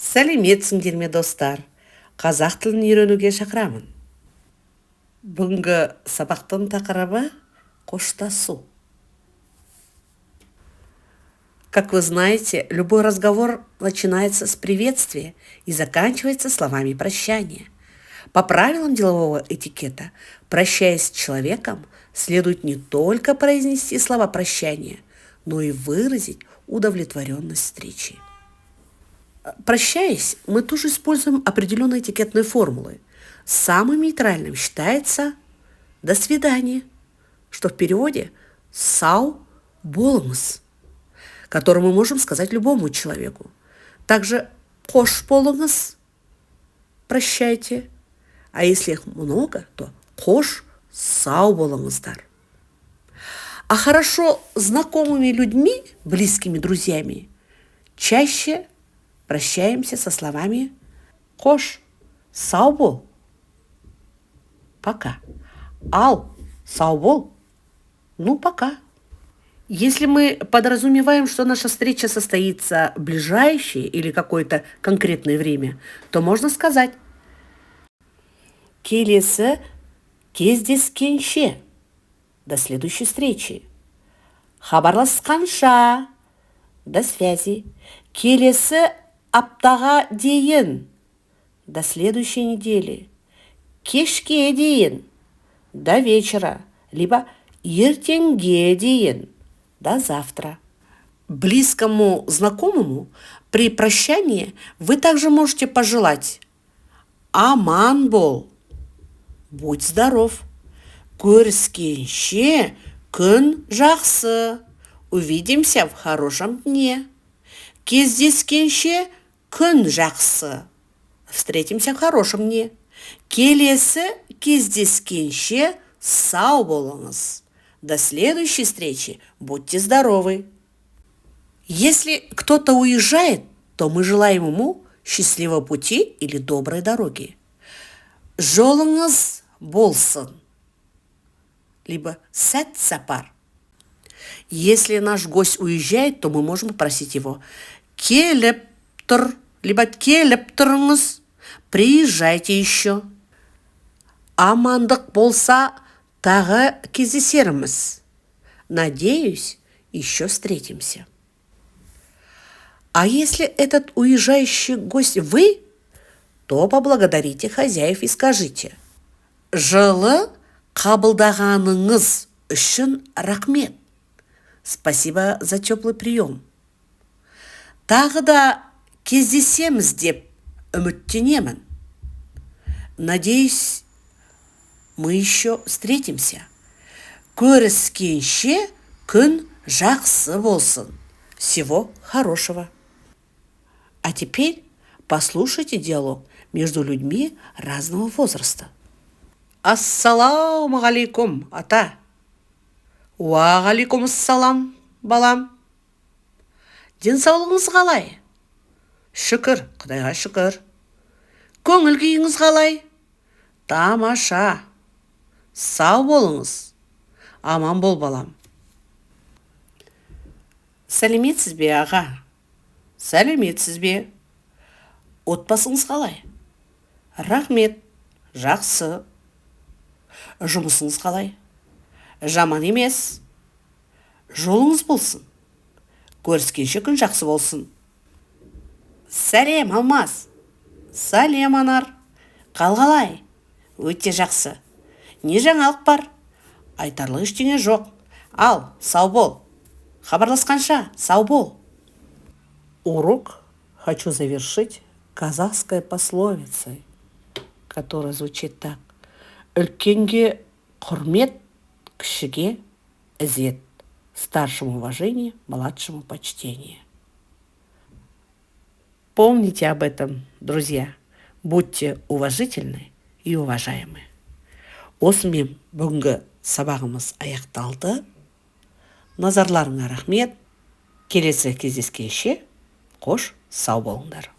Сәлеметсіңдер ме достар? Қазақ тілін үйренуге шақырамын. Бүгінгі сабақтың тақырыбы қоштасу. Как вы знаете, любой разговор начинается с приветствия и заканчивается словами прощания. По правилам делового этикета, прощаясь с человеком, следует не только произнести слова прощания, но и выразить удовлетворенность встречей. Прощаясь, мы тоже используем определенные этикетные формулы. Самым нейтральным считается «до свидания», что в переводе «сау болыңыз», который мы можем сказать любому человеку. Также «қош болыңыз», «прощайте», а если их много, то «қош сау болыңыздар». А хорошо знакомыми людьми, близкими друзьями, чаще прощаемся со словами «қош сау бол», «пока», «ал сау бол», «ну пока». Если мы подразумеваем, что наша встреча состоится в ближайшее или какое-то конкретное время, то можно сказать «келесі кездескенше», до следующей встречи. «Хабарласқанша», до связи. «Келесі аптаға дейін», до следующей недели. «Кешке дейін», до вечера, либо «ертеңге дейін», до завтра. Близкому знакомому при прощании вы также можете пожелать «аман бол», «будь здоров», «көріскенше күн жақсы», «увидимся в хорошем дне», «кездескенше күн жақсы», «встретимся в хорошем дне», «келесі кездескенше сау болыңыз», «до следующей встречи, будьте здоровы». Если кто-то уезжает, то мы желаем ему счастливого пути или доброй дороги. «Жолыңыз болсын», либо «сәт сапар». Если наш гость уезжает, то мы можем попросить его «келіп тұр», либо «келіп тұрыңыз», «приезжайте еще». «Амандық болса, тағы кездесерміз», «надеюсь, еще встретимся». А если этот уезжающий гость вы, то поблагодарите хозяев и скажите «жылы қабылдағаныңыз үшін рахмет». Спасибо за теплый прием. Тағы да кездесеміз деп үміттенемін. Надеюсь, мы еще встретимся. Көріскенше күн жақсы болсын. Всего хорошего. А теперь послушайте диалог между людьми разного возраста. Ассаламу алейкум, ата. Уағалейкум ассалам, балам. Денсаулығыңыз қалай? Шүкір, Құдайға шүкір. Көңіл күйіңіз қалай? Тамаша. Сау болыңыз. Аман бол, балам. Сәлеметсіз бе, аға? Сәлеметсіз бе? Отбасыңыз қалай? Рахмет, жақсы. Жұмысыңыз қалай? Жаман емес. Жолыңыз болсын. Көріскенше күн жақсы болсын. Сәлем, Алмас. Сәлем, Анар. Қалай? Өте жақсы. Не жаңалық бар? Айтарлық ештеңе жоқ. Ал, сау бол. Хабарласқанша, сау бол. Урок хочу завершить казахской пословицей, которая звучит так. Үлкенге құрмет, кішіге ізет, старшему уважение, младшему почтение. Помните об этом, друзья. Будьте уважительны и уважаемы. Осымен бүгінгі сабағымыз аяқталды. Назарларыңа рахмет. Келесі кездескенше қош сау болыңдар.